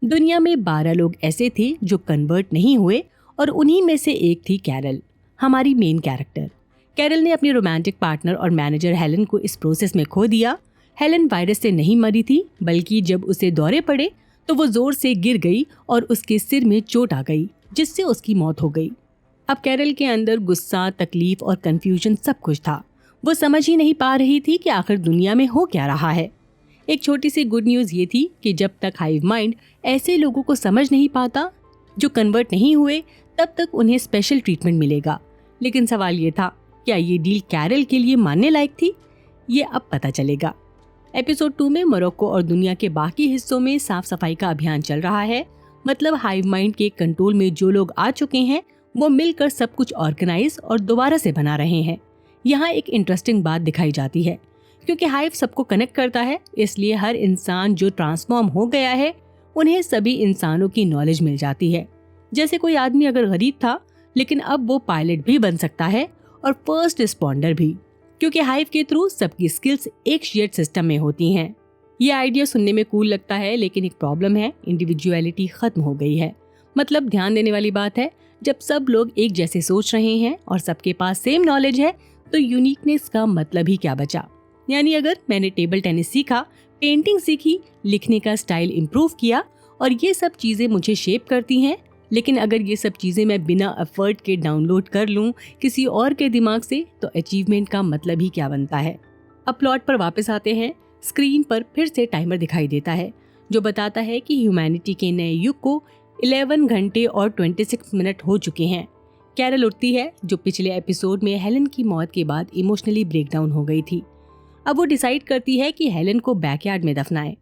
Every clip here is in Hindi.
दुनिया में 12 लोग ऐसे थे जो कन्वर्ट नहीं हुए और उन्हीं में से एक थी कैरल, हमारी मेन कैरेक्टर। कैरल ने अपनी रोमांटिक पार्टनर और मैनेजर हेलन को इस प्रोसेस में खो दिया। हेलन वायरस से नहीं मरी थी, बल्कि जब उसे दौरे पड़े तो वो जोर से गिर गई और उसके सिर में चोट आ गई, जिससे उसकी मौत हो गई। अब कैरल के अंदर गुस्सा, तकलीफ और कंफ्यूजन सब कुछ था। वो समझ ही नहीं पा रही थी कि आखिर दुनिया में हो क्या रहा है। एक छोटी सी गुड न्यूज़ ये थी कि जब तक हाइव माइंड ऐसे लोगों को समझ नहीं पाता जो कन्वर्ट नहीं हुए, तब तक उन्हें स्पेशल ट्रीटमेंट मिलेगा। लेकिन सवाल ये था, क्या ये डील कैरल के लिए मानने लायक थी? ये अब पता चलेगा। एपिसोड 2 में मोरक्को और दुनिया के बाकी हिस्सों में साफ सफाई का अभियान चल रहा है। मतलब हाइव माइंड के कंट्रोल में जो लोग आ चुके हैं वो मिलकर सब कुछ ऑर्गेनाइज और दोबारा से बना रहे हैं। यहाँ एक इंटरेस्टिंग बात दिखाई जाती है, क्योंकि हाइव सबको कनेक्ट करता है, इसलिए हर इंसान जो ट्रांसफॉर्म हो गया है उन्हें सभी इंसानों की नॉलेज मिल जाती है। जैसे कोई आदमी अगर गरीब था, लेकिन अब वो पायलट भी बन सकता है और फर्स्ट रिस्पॉन्डर भी, क्योंकि हाइव के थ्रू सबकी स्किल्स एक शेयर्ड सिस्टम में होती हैं। ये आइडिया सुनने में कूल लगता है, लेकिन एक प्रॉब्लम है, इंडिविजुअलिटी खत्म हो गई है। मतलब ध्यान देने वाली बात है, जब सब लोग एक जैसे सोच रहे हैं और सबके पास सेम नॉलेज है, तो यूनिकनेस का मतलब ही क्या बचा। यानी अगर मैंने टेबल टेनिस सीखा, पेंटिंग सीखी, लिखने का स्टाइल इम्प्रूव किया और ये सब चीजें मुझे शेप करती हैं, लेकिन अगर ये सब चीजें मैं बिना एफर्ट के डाउनलोड कर लूं किसी और के दिमाग से, तो अचीवमेंट का मतलब ही क्या बनता है। अब प्लॉट पर वापस आते हैं। स्क्रीन पर फिर से टाइमर दिखाई देता है जो बताता है कि ह्यूमैनिटी के नए युग को 11 घंटे और 26 मिनट हो चुके हैं। कैरल उठती है, जो पिछले एपिसोड में हेलन की मौत के बाद इमोशनली ब्रेकडाउन हो गई थी। अब वो डिसाइड करती है कि हेलन को बैकयार्ड में दफनाए,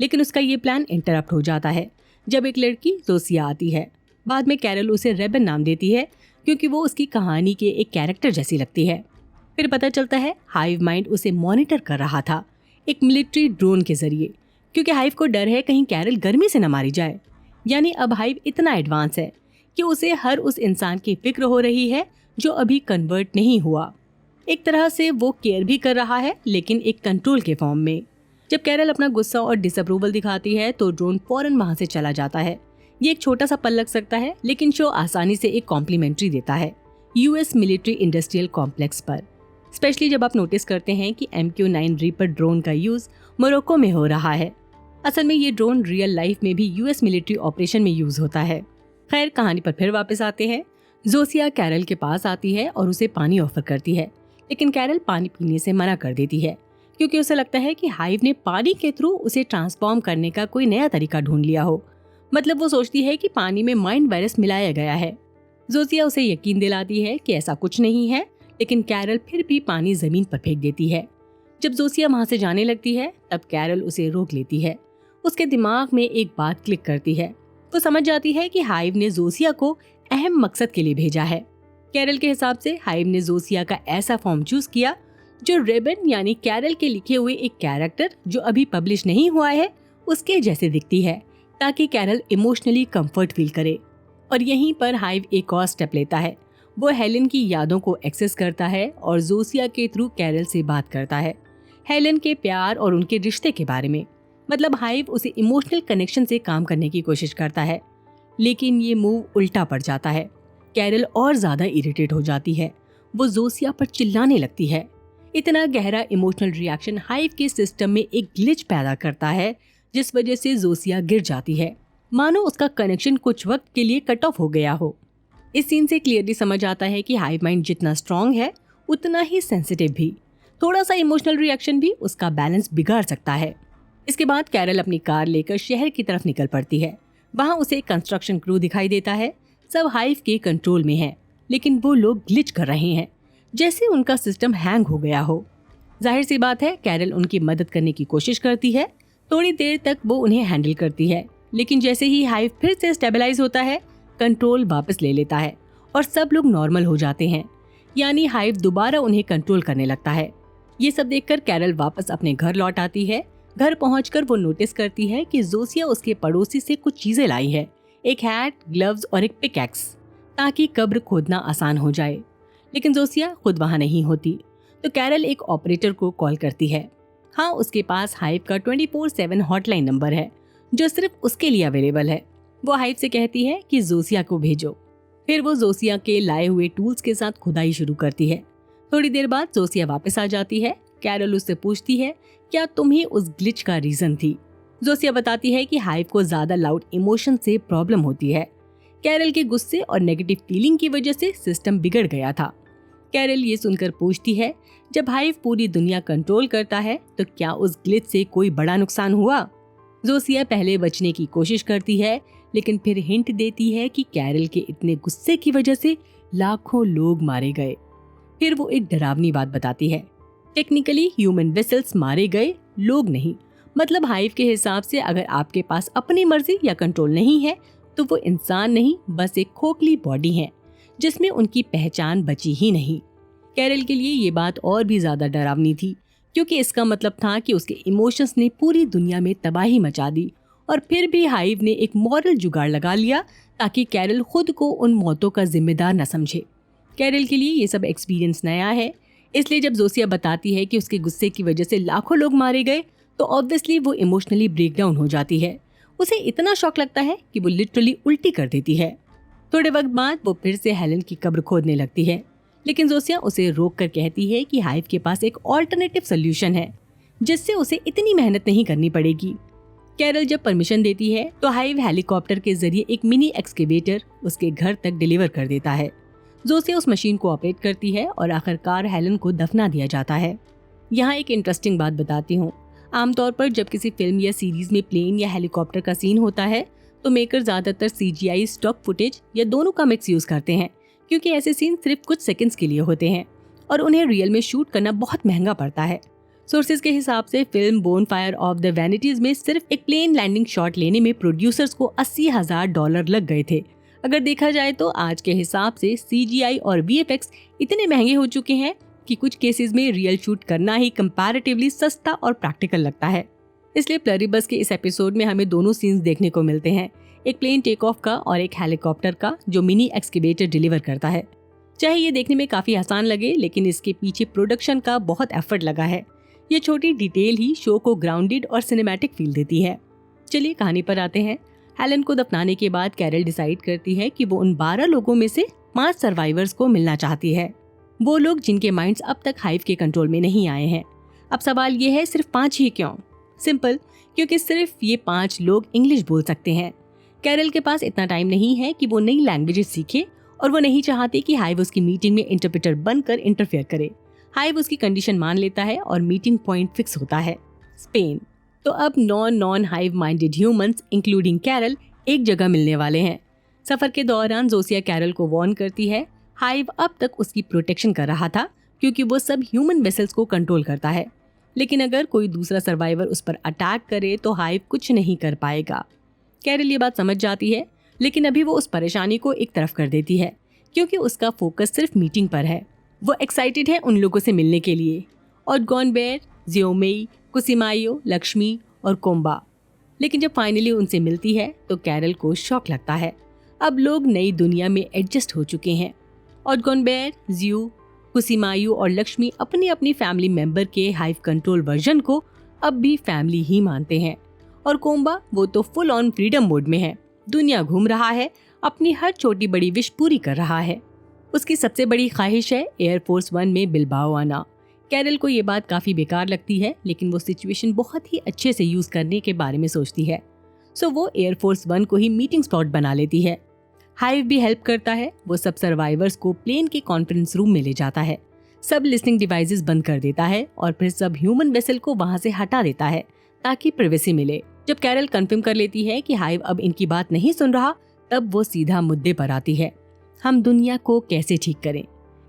लेकिन उसका ये प्लान इंटरप्ट हो जाता है जब एक लड़की जोसिया आती है। बाद में कैरल उसे रेबन नाम देती है, क्योंकि वो उसकी कहानी के एक कैरेक्टर जैसी लगती है। फिर पता चलता है हाइव माइंड उसे मॉनिटर कर रहा था एक मिलिट्री ड्रोन के जरिए, क्योंकि हाइव को डर है कहीं कैरल गर्मी से न मारी जाए। यानी अब हाइव इतना एडवांस है कि उसे हर उस इंसान की फिक्र हो रही है जो अभी कन्वर्ट नहीं हुआ। एक तरह से वो केयर भी कर रहा है, लेकिन एक कंट्रोल के फॉर्म में। जब कैरल अपना गुस्सा और डिसअप्रूवल दिखाती है तो ड्रोन फौरन वहां से चला जाता है। ये एक छोटा सा पल लग सकता है, लेकिन शो आसानी से एक कॉम्प्लीमेंट्री देता है यूएस मिलिट्री इंडस्ट्रियल कॉम्प्लेक्स पर। स्पेशली जब आप नोटिस करते हैं कि MQ-9 रीपर ड्रोन का यूज मोरक्को में हो रहा है। असल में ये ड्रोन रियल लाइफ में भी यूएस मिलिट्री ऑपरेशन में यूज होता है। खैर, कहानी पर फिर वापस आते हैं। जोसिया कैरल के पास आती है और उसे पानी ऑफर करती है, लेकिन कैरल पानी पीने से मना कर देती है, क्योंकि उसे लगता है कि हाइव ने पानी के थ्रू उसे ट्रांसफॉर्म करने का कोई नया तरीका ढूंढ लिया हो। मतलब वो सोचती है कि पानी में माइंड वायरस मिलाया गया है। जोसिया उसे यकीन दिलाती है कि ऐसा कुछ नहीं है, लेकिन कैरल फिर भी पानी जमीन पर फेंक देती है। जब जोसिया वहां से जाने लगती है, तब कैरल उसे रोक लेती है। उसके दिमाग में एक बात क्लिक करती है। वो समझ जाती है कि हाइव ने जोसिया को अहम मकसद के लिए भेजा है। कैरल के हिसाब से हाइव ने जोसिया का ऐसा फॉर्म चूज किया जो रेबन यानी कैरल के लिखे हुए एक कैरेक्टर जो अभी पब्लिश नहीं हुआ है उसके जैसे दिखती है, ताकि कैरल इमोशनली कंफर्ट फील करे। और यहीं पर हाइव एक और स्टेप लेता है। वो हेलन की यादों को एक्सेस करता है और जोसिया के थ्रू कैरल से बात करता है हेलन के प्यार और उनके रिश्ते के बारे में। मतलब हाइव उसे इमोशनल कनेक्शन से काम करने की कोशिश करता है, लेकिन ये मूव उल्टा पड़ जाता है। कैरल और ज्यादा इरिटेट हो जाती है। वो जोसिया पर चिल्लाने लगती है। इतना गहरा इमोशनल रिएक्शन हाइव के सिस्टम में एक ग्लिच पैदा करता है, जिस वजह से जोसिया गिर जाती है, मानो उसका कनेक्शन कुछ वक्त के लिए कट ऑफ हो गया हो। इस सीन से क्लियरली समझ आता है कि हाइव माइंड जितना स्ट्रांग है उतना ही सेंसिटिव भी। थोड़ा सा इमोशनल रिएक्शन भी उसका बैलेंस बिगाड़ सकता है। इसके बाद कैरल अपनी कार लेकर शहर की तरफ निकल पड़ती है। वहाँ उसे एक कंस्ट्रक्शन क्रू दिखाई देता है। सब हाइव के कंट्रोल में है, लेकिन वो लोग ग्लिच कर रहे हैं, जैसे उनका सिस्टम हैंग हो गया हो। जाहिर सी बात है, कैरल उनकी मदद करने की कोशिश करती है। थोड़ी देर तक वो उन्हें हैंडल करती है, लेकिन जैसे ही हाइव फिर से स्टेबलाइज होता है, कंट्रोल वापस ले लेता है और सब लोग नॉर्मल हो जाते हैं। यानी हाइव दोबारा उन्हें कंट्रोल करने लगता है। ये सब देखकर कैरल वापस अपने घर लौट आती है। घर पहुंचकर वो नोटिस करती है कि जोसिया उसके पड़ोसी से कुछ चीजें लाई है, एक हैट, ग्लव्स और एक पिकैक्स, ताकि कब्र खोदना आसान हो जाए। लेकिन जोसिया खुद वहां नहीं होती, तो कैरल एक ऑपरेटर को कॉल करती है। हाँ, उसके पास हाइव का 24/7 हॉटलाइन नंबर है, जो सिर्फ उसके लिए अवेलेबल है। वो हाइव से कहती है कि जोसिया को भेजो। फिर वो जोसिया के लाए हुए टूल्स के साथ खुदाई शुरू करती है। थोड़ी देर बाद जोसिया वापस आ जाती है। कैरल उससे पूछती है, क्या तुम ही उस ग्लिच का रीजन थी? जोसिया बताती है कि हाइव को ज्यादा लाउड इमोशन से प्रॉब्लम होती है। कैरल के गुस्से और नेगेटिव फीलिंग की वजह से सिस्टम बिगड़ गया था। कैरल ये सुनकर पूछती है, जब हाइव पूरी दुनिया कंट्रोल करता है तो क्या उस ग्लिच से कोई बड़ा नुकसान हुआ? जोसिया पहले बचने की कोशिश करती है, लेकिन फिर हिंट देती है कि कैरल के इतने गुस्से की वजह से लाखों लोग मारे गए। फिर वो एक डरावनी बात बताती है, टेक्निकली ह्यूमन वेसल्स मारे गए, लोग नहीं। मतलब हाइव के हिसाब से अगर आपके पास अपनी मर्जी या कंट्रोल नहीं है तो वो इंसान नहीं, बस एक खोखली बॉडी है जिसमें उनकी पहचान बची ही नहीं। कैरल के लिए ये बात और भी ज्यादा डरावनी थी, क्योंकि इसका मतलब था कि उसके इमोशंस ने पूरी दुनिया में तबाही मचा दी। और फिर भी हाइव ने एक मॉरल जुगाड़ लगा लिया ताकि कैरल खुद को उन मौतों का जिम्मेदार न समझे। कैरल के लिए ये सब एक्सपीरियंस नया है, इसलिए जब जोसिया बताती है कि उसके गुस्से की वजह से लाखों लोग मारे गए तो ऑब्वियसली वो इमोशनली ब्रेकडाउन हो जाती है। उसे इतना शौक लगता है कि वो लिटरली उल्टी कर देती है। थोड़े वक्त बाद वो फिर से हेलन की कब्र खोदने लगती है, लेकिन जोसिया उसे रोक कर कहती है कि हाइव के पास एक ऑल्टरनेटिव सोल्यूशन है जिससे उसे इतनी मेहनत नहीं करनी पड़ेगी। कैरल जब परमिशन देती है तो हाइव हेलीकॉप्टर के जरिए एक मिनी एक्सकेवेटर उसके घर तक डिलीवर कर देता है। जोसिया उस मशीन को ऑपरेट करती है और आखिरकार हेलन को दफना दिया जाता है। यहाँ एक इंटरेस्टिंग बात बताती हूँ। आमतौर पर जब किसी फिल्म या सीरीज में प्लेन या हेलीकॉप्टर का सीन होता है तो मेकर ज्यादातर CGI, स्टॉक फुटेज या दोनों का मिक्स यूज करते हैं, क्योंकि ऐसे सीन सिर्फ कुछ सेकंड्स के लिए होते हैं और उन्हें रियल में शूट करना बहुत महंगा पड़ता है। सोर्सेज के हिसाब से film bonfire of the vanities में सिर्फ एक प्लेन लैंडिंग शॉट लेने में प्रोड्यूसर्स को $80,000 लग गए थे। अगर देखा जाए तो आज के हिसाब से CGI और VFX इतने महंगे हो चुके हैं कि कुछ केसेस में रियल शूट करना ही कंपैरेटिवली सस्ता और प्रैक्टिकल लगता है। इसलिए प्लरीबस के इस एपिसोड में हमें दोनों सीन्स देखने को मिलते हैं, एक प्लेन टेक ऑफ का और एक हेलीकॉप्टर का जो मिनी एक्सकेवेटर डिलीवर करता है। चाहे ये देखने में काफी आसान लगे, लेकिन इसके पीछे प्रोडक्शन का बहुत एफर्ट लगा है। ये छोटी डिटेल ही शो को ग्राउंडेड और सिनेमैटिक फील देती है। चलिए कहानी पर आते हैं। हेलन को दफनाने के बाद कैरल डिसाइड करती है कि वो उन 12 लोगों में से 5 सर्वाइवर्स को मिलना चाहती है, वो लोग जिनके माइंड्स अब तक हाइव के कंट्रोल में नहीं आए हैं। अब सवाल ये है, सिर्फ 5 ही क्यों? सिंपल, क्योंकि सिर्फ ये 5 लोग इंग्लिश बोल सकते हैं। कैरल के पास इतना टाइम नहीं है कि वो नई लैंग्वेजेस सीखे, और वो नहीं चाहती कि हाइव उसकी मीटिंग में इंटरप्रेटर बनकर इंटरफेयर करे। हाइव उसकी कंडीशन मान लेता है और मीटिंग पॉइंट फिक्स होता है, स्पेन। तो अब non hive minded humans including Carol एक जगह मिलने वाले हैं। सफर के दौरान जोसिया कैरल को वार्न करती है, हाइव अब तक उसकी प्रोटेक्शन कर रहा था क्योंकि वो सब ह्यूमन वेसल्स को कंट्रोल करता है, लेकिन अगर कोई दूसरा सर्वाइवर उस पर अटैक करे तो हाइव कुछ नहीं कर पाएगा। कैरल ये बात समझ जाती है, लेकिन अभी वो उस परेशानी को एक तरफ कर देती है क्योंकि उसका फोकस सिर्फ मीटिंग पर है। वो एक्साइटेड है उन लोगों से मिलने के लिए, और गॉनबेर, जियोमेई, कुसिमायो, लक्ष्मी और कोम्बा। लेकिन जब फाइनली उनसे मिलती है तो कैरल को शॉक लगता है। अब लोग नई दुनिया में एडजस्ट हो चुके हैं, और गॉनबेर, जियो, कुसिमायो और लक्ष्मी अपनी अपनी फैमिली मेंबर के हाइव कंट्रोल वर्जन को अब भी फैमिली ही मानते हैं। और कोम्बा, वो तो फुल ऑन फ्रीडम मोड में है, दुनिया घूम रहा है, अपनी हर छोटी बड़ी विश पूरी कर रहा है। उसकी सबसे बड़ी ख्वाहिश है एयरफोर्स 1 में बिलबाओ आना। कैरल को ये बात काफ़ी बेकार लगती है, लेकिन वो सिचुएशन बहुत ही अच्छे से यूज़ करने के बारे में सोचती है। सो वो एयरफोर्स 1 को ही मीटिंग स्पॉट बना लेती है। हाइव भी हेल्प करता है। वो सब सर्वाइवर्स को प्लेन के कॉन्फ्रेंस रूम में ले जाता है, सब लिसनिंग डिवाइसेस बंद कर देता है और फिर सब ह्यूमन वेसल को वहाँ से हटा देता है ताकि प्राइवेसी मिले। जब कैरल कंफर्म कर लेती है कि हाइव अब इनकी बात नहीं सुन रहा, तब वो सीधा मुद्दे पर आती है, हम दुनिया को कैसे ठीक करें।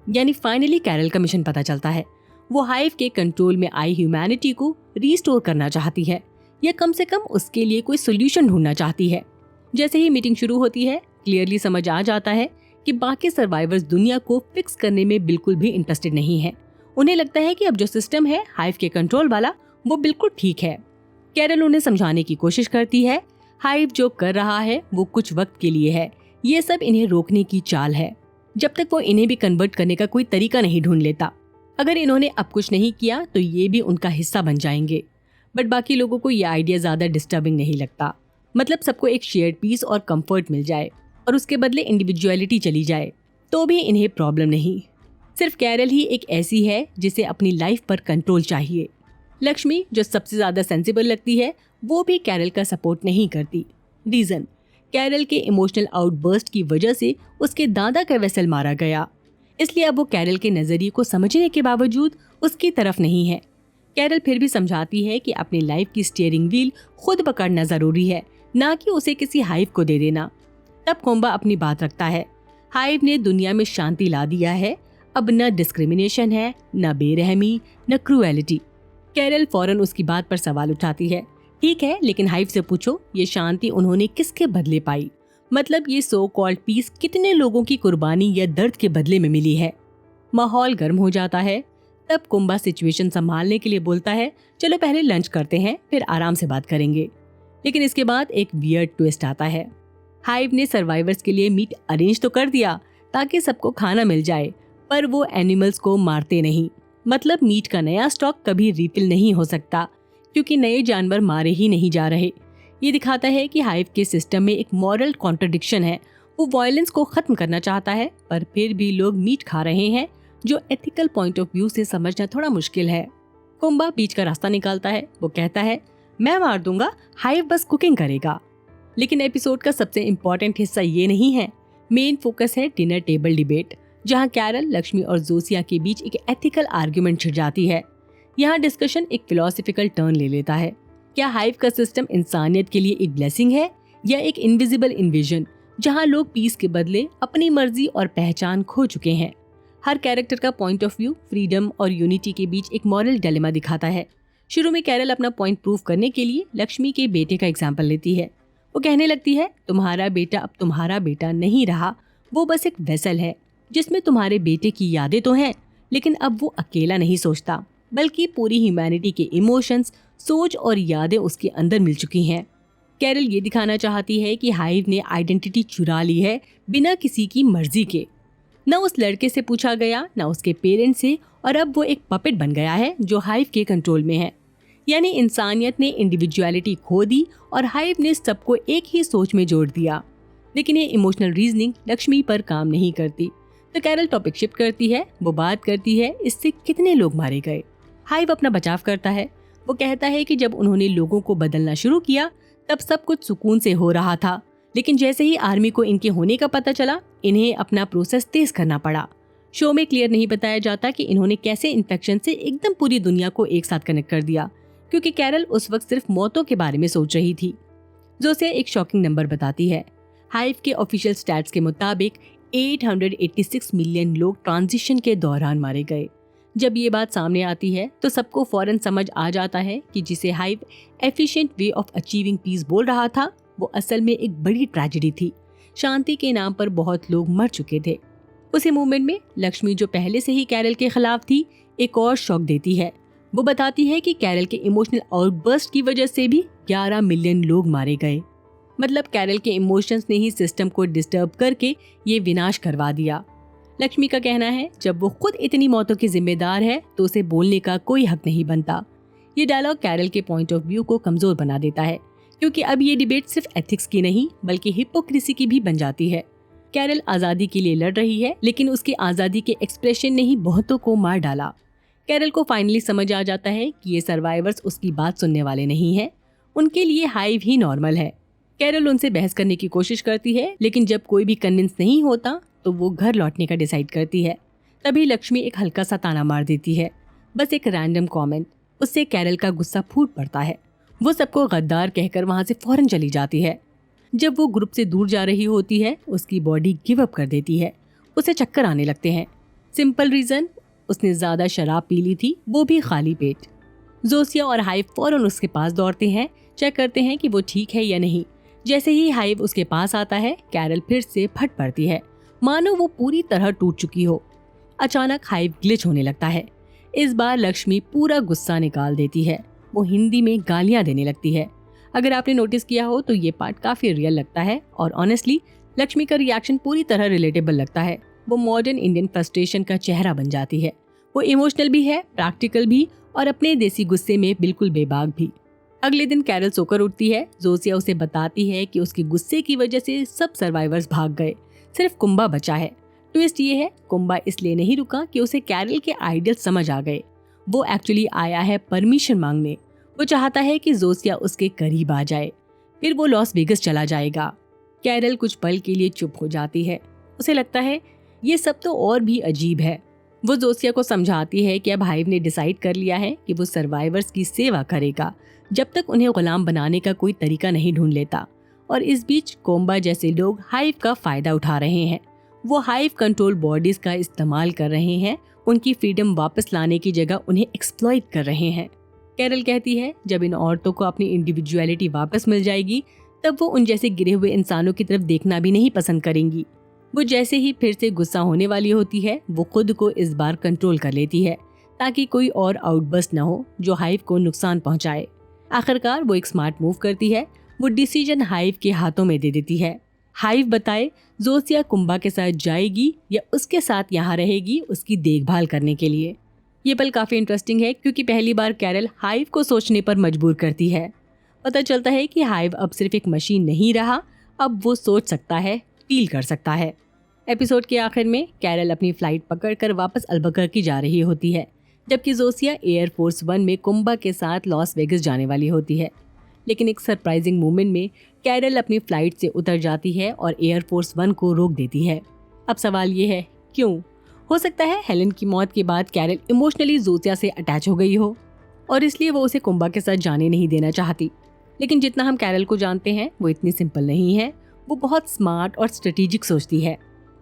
यानी फाइनली कैरल का मिशन पता चलता है। वो हाइव के कंट्रोल में आई ह्यूमैनिटी को रीस्टोर करना चाहती है, या कम से कम उसके लिए कोई सोल्यूशन ढूंढना चाहती है। जैसे ही मीटिंग शुरू होती है, क्लियरली समझ आ जाता है कि बाकी सर्वाइवर्स दुनिया को फिक्स करने में बिल्कुल भी इंटरेस्टेड नहीं है। उन्हें लगता है कि अब जो सिस्टम है हाइव के कंट्रोल वाला, वो बिल्कुल ठीक है। कैरल उन्हें समझाने की कोशिश करती है, हाइव जो कर रहा है वो कुछ वक्त के लिए है, ये सब इन्हें रोकने की चाल है, जब तक वो इन्हें भी कन्वर्ट करने का कोई तरीका नहीं ढूंढ लेता। अगर इन्होंने अब कुछ नहीं किया तो ये भी उनका हिस्सा बन जाएंगे। बट बाकी लोगों को ये आइडिया ज्यादा डिस्टर्बिंग नहीं लगता। मतलब सबको एक शेयर्ड पीस और कंफर्ट मिल जाए और उसके बदले इंडिविजुअलिटी चली जाए तो भी इन्हें प्रॉब्लम नहीं। सिर्फ कैरल ही एक ऐसी है जिसे अपनी लाइफ पर कंट्रोल चाहिए। लक्ष्मी जो सबसे ज्यादा सेंसिबल लगती है वो भी कैरल का सपोर्ट नहीं करती। रीजन, कैरल के इमोशनल आउटबर्स्ट की वजह से उसके दादा का वेसल मारा गया, इसलिए अब वो कैरल के नजरिए को समझने के बावजूद उसकी तरफ नहीं है। कैरल फिर भी समझाती है कि अपनी लाइफ की स्टीयरिंग व्हील खुद पकड़ना जरूरी है, ना कि उसे किसी हाइव को दे देना। तब कोम्बा अपनी बात रखता है, हाइव ने दुनिया में शांति ला दिया है, अब न डिस्क्रिमिनेशन है, न बेरहमी, न क्रूएलिटी। कैरल फौरन उसकी बात पर सवाल उठाती है, ठीक है लेकिन हाइव से पूछो ये शांति उन्होंने किसके बदले पाई, मतलब ये सो कॉल्ड पीस कितने लोगों की कुर्बानी या दर्द के बदले में मिली है। माहौल गर्म हो जाता है। तब कुंबा सिचुएशन संभालने के लिए बोलता है, चलो पहले लंच करते हैं फिर आराम से बात करेंगे। लेकिन इसके बाद एक वियर्ड ट्विस्ट आता है। हाइव ने सर्वाइवर्स के लिए मीट अरेंज तो कर दिया ताकि सबको खाना मिल जाए, पर वो एनिमल्स को मारते नहीं। मतलब मीट का नया स्टॉक कभी रिफिल नहीं हो सकता क्योंकि नए जानवर मारे ही नहीं जा रहे। ये दिखाता है कि हाइव के सिस्टम में एक मॉरल कॉन्ट्रडिक्शन है। वो वायलेंस को खत्म करना चाहता है पर फिर भी लोग मीट खा रहे हैं, जो एथिकल पॉइंट ऑफ व्यू से समझना थोड़ा मुश्किल है। कोम्बा बीच का रास्ता निकालता है। वो कहता है, मैं मार दूंगा, हाइव बस कुकिंग करेगा। लेकिन एपिसोड का सबसे इम्पोर्टेंट हिस्सा ये नहीं है। मेन फोकस है डिनर टेबल डिबेट, जहाँ कैरल, लक्ष्मी और जोसिया के बीच एक एथिकल आर्ग्यूमेंट छिड़ जाती है। यहाँ डिस्कशन एक फिलोसफिकल टर्न ले लेता है। क्या हाइव का सिस्टम इंसानियत के लिए एक ब्लेसिंग है या एक इनविजिबल इन्विजन जहाँ लोग पीस के बदले अपनी मर्जी और पहचान खो चुके हैं। हर कैरेक्टर का पॉइंट ऑफ व्यू फ्रीडम और यूनिटी के बीच एक मॉरल डिलेमा दिखाता है। शुरू में कैरल अपना पॉइंट प्रूव करने के लिए लक्ष्मी के बेटे का एग्जाम्पल लेती है। वो कहने लगती है, तुम्हारा बेटा अब तुम्हारा बेटा नहीं रहा, वो बस एक वेसल है जिसमें तुम्हारे बेटे की यादें तो हैं, लेकिन अब वो अकेला नहीं सोचता, बल्कि पूरी ह्यूमैनिटी के इमोशंस, सोच और यादें उसके अंदर मिल चुकी हैं। कैरल ये दिखाना चाहती है कि हाइव ने आइडेंटिटी चुरा ली है बिना किसी की मर्जी के। न उस लड़के से पूछा गया, न उसके पेरेंट्स से, और अब वो एक पपेट बन गया है जो हाइव के कंट्रोल में है। यानी इंसानियत ने इंडिविजुअलिटी खो दी और हाइव ने सबको एक ही सोच में जोड़ दिया। लेकिन ये इमोशनल रीजनिंग लक्ष्मी पर काम नहीं करती, तो कैरल टॉपिक शिफ्ट करती है। वो बात करती है, इससे कितने लोग मारे गए। हाइव अपना बचाव करता है। वो कहता है कि जब उन्होंने लोगों को बदलना शुरू किया तब सब कुछ सुकून से हो रहा था, लेकिन जैसे ही आर्मी को इनके होने का पता चला, इन्हें अपना प्रोसेस तेज करना पड़ा। शो में क्लियर नहीं बताया जाता कि इन्होंने कैसे इन्फेक्शन से एकदम पूरी दुनिया को एक साथ कनेक्ट कर दिया, क्योंकि कैरल उस वक्त सिर्फ मौतों के बारे में सोच रही थी। जोसिया एक शॉकिंग नंबर बताती है। हाइव के ऑफिशियल स्टैट्स के मुताबिक 886 मिलियन लोग ट्रांजिशन के दौरान मारे गए। जब ये बात सामने आती है तो सबको फौरन समझ आ जाता है कि जिसे hive efficient way of achieving peace बोल रहा था, वो असल में एक बड़ी ट्रेजेडी थी। शांति के नाम पर बहुत लोग मर चुके थे। उसी मूवमेंट में लक्ष्मी, जो पहले से ही कैरल के खिलाफ थी, एक और शॉक देती है। वो बताती है कि कैरल के इमोशनल आउटबर्स्ट की वजह से भी 11 मिलियन लोग मारे गए। मतलब कैरल के इमोशंस ने ही सिस्टम को डिस्टर्ब करके ये विनाश करवा दिया। लक्ष्मी का कहना है, जब वो खुद इतनी मौतों की जिम्मेदार है तो उसे बोलने का कोई हक नहीं बनता। ये डायलॉग कैरल के पॉइंट ऑफ व्यू को कमजोर बना देता है, क्योंकि अब ये डिबेट सिर्फ एथिक्स की नहीं बल्कि हिपोक्रेसी की भी बन जाती है। कैरल आज़ादी के लिए लड़ रही है, लेकिन उसकी आज़ादी के एक्सप्रेशन ने ही बहुतों को मार डाला। कैरल को फाइनली समझ आ जाता है कि ये सर्वाइवर्स उसकी बात सुनने वाले नहीं हैं। उनके लिए हाइव ही नॉर्मल है। कैरल उनसे बहस करने की कोशिश करती है, लेकिन जब कोई भी कन्विंस नहीं होता तो वो घर लौटने का डिसाइड करती है। तभी लक्ष्मी एक हल्का सा ताना मार देती है, बस एक रैंडम कमेंट। उससे कैरल का गुस्सा फूट पड़ता है। वो सबको गद्दार कहकर वहाँ से फौरन चली जाती है। जब वो ग्रुप से दूर जा रही होती है, उसकी बॉडी गिव अप कर देती है। उसे चक्कर आने लगते हैं। सिंपल रीज़न, उसने ज़्यादा शराब पी ली थी, वो भी खाली पेट। जोसिया और हाइव फौरन उसके पास दौड़ते हैं, चेक करते हैं कि वो ठीक है या नहीं। जैसे ही हाइव उसके पास आता है, कैरल फिर से फट पड़ती है, मानो वो पूरी तरह टूट चुकी हो। अचानक हाइव ग्लिच होने लगता है। इस बार लक्ष्मी पूरा गुस्सा निकाल देती है। वो हिंदी में गालियां देने लगती है। अगर आपने नोटिस किया हो तो ये पार्ट काफी रियल लगता है और ऑनेस्टली लक्ष्मी का रिएक्शन पूरी तरह रिलेटेबल लगता है। वो मॉडर्न इंडियन फ्रस्ट्रेशन का चेहरा बन जाती है। वो इमोशनल भी है, प्रैक्टिकल भी, और अपने देसी गुस्से में बिल्कुल बेबाक भी। अगले दिन कैरल सोकर उठती है। जोसिया उसे बताती है कि उसके गुस्से की वजह से सब सर्वाइवर्स भाग गए, सिर्फ कुंबा बचा है। ट्विस्ट ये है, कुंबा इसलिए नहीं रुका कि उसे कैरल के आइडियल समझ आ गए। वो एक्चुअली आया है परमिशन मांगने। वो चाहता है कि जोसिया उसके करीब आ जाए, फिर वो लॉस वेगस चला जाएगा। कैरल कुछ पल के लिए चुप हो जाती है। उसे लगता है ये सब तो और भी अजीब है। वो जोसिया को समझाती है कि अब हाइव ने डिसाइड कर लिया है कि वो सर्वाइवर्स की सेवा करेगा जब तक उन्हें गुलाम बनाने का कोई तरीका नहीं ढूंढ लेता। और इस बीच कोम्बा जैसे लोग हाइव का फायदा उठा रहे हैं। वो हाइव कंट्रोल बॉडीज का इस्तेमाल कर रहे हैं, उनकी फ्रीडम वापस लाने की जगह उन्हें एक्सप्लॉइट कर रहे हैं। कैरल कहती है जब इन औरतों को अपनी इंडिविजुअलिटी वापस मिल जाएगी तब वो उन जैसे गिरे हुए इंसानों की तरफ देखना भी नहीं पसंद करेंगी। वो जैसे ही फिर से गुस्सा होने वाली होती है, वो खुद को इस बार कंट्रोल कर लेती है ताकि कोई और आउटबर्स्ट न हो जो हाइव को नुकसान पहुंचाए। आखिरकार वो एक स्मार्ट मूव करती है। वो डिसीजन हाइव के हाथों में दे देती है। हाइव बताए जोसिया कुंबा के साथ जाएगी या उसके साथ यहाँ रहेगी उसकी देखभाल करने के लिए। ये पल काफी इंटरेस्टिंग है क्योंकि पहली बार कैरल हाइव को सोचने पर मजबूर करती है। पता चलता है कि हाइव अब सिर्फ एक मशीन नहीं रहा, अब वो सोच सकता है, फील कर सकता है। एपिसोड के आखिर में कैरल अपनी फ्लाइट पकड़कर वापस अल्बुकर्क जारी रही होती है, जबकि जोसिया एयरफोर्स 1 में कुंबा के साथ लॉस वेगस जाने वाली होती है। लेकिन एक सरप्राइजिंग मोमेंट में कैरल अपनी फ्लाइट से उतर जाती है और एयरफोर्स 1 को रोक देती है। अब सवाल ये है, क्यों? हो सकता है हेलन की मौत के बाद कैरल इमोशनली जोसिया से अटैच हो गई हो और इसलिए वो उसे कुंबा के साथ जाने नहीं देना चाहती। लेकिन जितना हम कैरल को जानते हैं वो इतनी सिंपल नहीं है। वो बहुत स्मार्ट और स्ट्रेटेजिक सोचती है।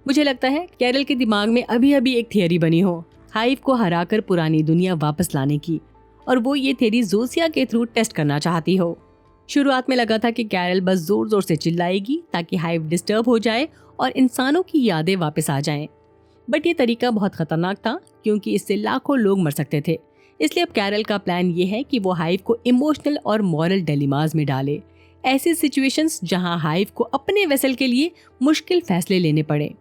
मुझे लगता है कैरल के दिमाग में अभी अभी एक थियरी बनी हो हाइव को हराकर पुरानी दुनिया वापस लाने की, और वो ये थियरी जोसिया के थ्रू टेस्ट करना चाहती हो। शुरुआत में लगा था कि कैरल बस जोर जोर से चिल्लाएगी ताकि हाइव डिस्टर्ब हो जाए और इंसानों की यादें वापस आ जाएं। बट ये तरीका बहुत खतरनाक था क्योंकि इससे लाखों लोग मर सकते थे। इसलिए अब कैरल का प्लान ये है कि वो हाइव को इमोशनल और मॉरल डिलेमास में डाले, ऐसे सिचुएशंस जहां हाइव को अपने वेसल के लिए मुश्किल फैसले लेने पड़े।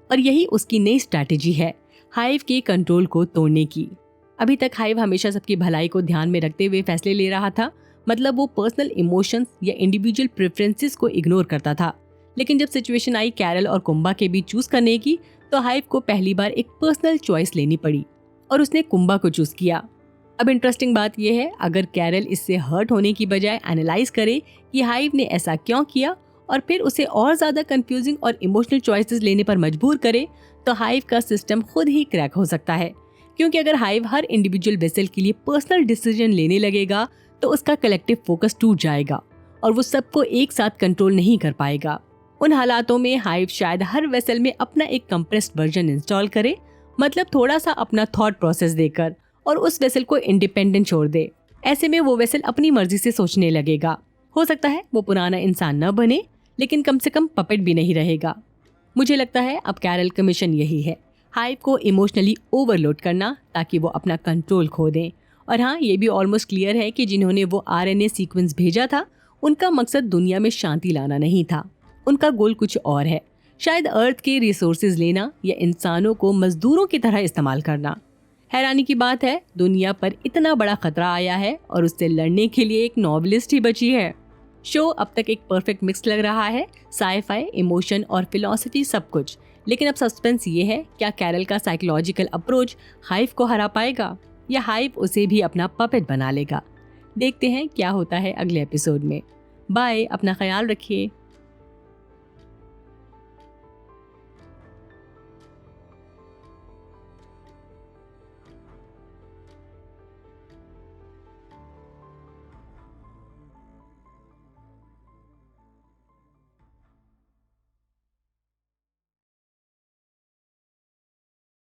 और यही उसकी नई स्ट्रैटेजी है, हाइव के कंट्रोल को तोड़ने की। अभी तक हाइव हमेशा सबकी भलाई को ध्यान में रखते हुए फैसले ले रहा था, मतलब वो पर्सनल इमोशंस या इंडिविजुअल प्रेफरेंसेस को इग्नोर करता था। लेकिन जब सिचुएशन आई कैरल और कुंबा के बीच चूज करने की, तो हाइव को पहली बार एक पर्सनल चॉइस लेनी पड़ी और उसने कुंबा को चूज किया। अब इंटरेस्टिंग बात यह है, अगर कैरल इससे हर्ट होने की बजाय एनालाइज करे कि हाइव ने ऐसा क्यों किया और फिर उसे और ज्यादा कंफ्यूजिंग और इमोशनल चॉइसेस लेने पर मजबूर करे, तो हाइव का सिस्टम खुद ही क्रैक हो सकता है। क्योंकि अगर हाइव हर इंडिविजुअल वेसल के लिए पर्सनल डिसीजन लेने लगेगा तो उसका कलेक्टिव फोकस टूट जाएगा और वो सबको एक साथ कंट्रोल नहीं कर पाएगा। उन हालातों में हाइव शायद हर वेसल में अपना एक कंप्रेस्ड वर्जन इंस्टॉल करे, मतलब थोड़ा सा अपना थॉट प्रोसेस देकर, और उस वेसल को इंडिपेंडेंट छोड़ दे। ऐसे में वो वेसल अपनी मर्जी से सोचने लगेगा। हो सकता है वो पुराना इंसान न बने, लेकिन कम से कम पपेट भी नहीं रहेगा। मुझे लगता है अब कैरल का मिशन यही है, हाइव को इमोशनली ओवरलोड करना ताकि वो अपना कंट्रोल खो दें। और हाँ, ये भी ऑलमोस्ट क्लियर है कि जिन्होंने वो RNA सीक्वेंस भेजा था उनका मकसद दुनिया में शांति लाना नहीं था। उनका गोल कुछ और है, शायद अर्थ के रिसोर्सेज लेना या इंसानों को मजदूरों की तरह इस्तेमाल करना। हैरानी की बात है, दुनिया पर इतना बड़ा खतरा आया है और उससे लड़ने के लिए एक नॉवेलिस्ट ही बची है। शो अब तक एक परफेक्ट मिक्स लग रहा है, साइफाई, इमोशन और फिलॉसफी सब कुछ। लेकिन अब सस्पेंस ये है, क्या कैरल का साइकोलॉजिकल अप्रोच हाइव को हरा पाएगा या हाइव उसे भी अपना पपेट बना लेगा? देखते हैं क्या होता है अगले एपिसोड में। बाय, अपना ख्याल रखिए।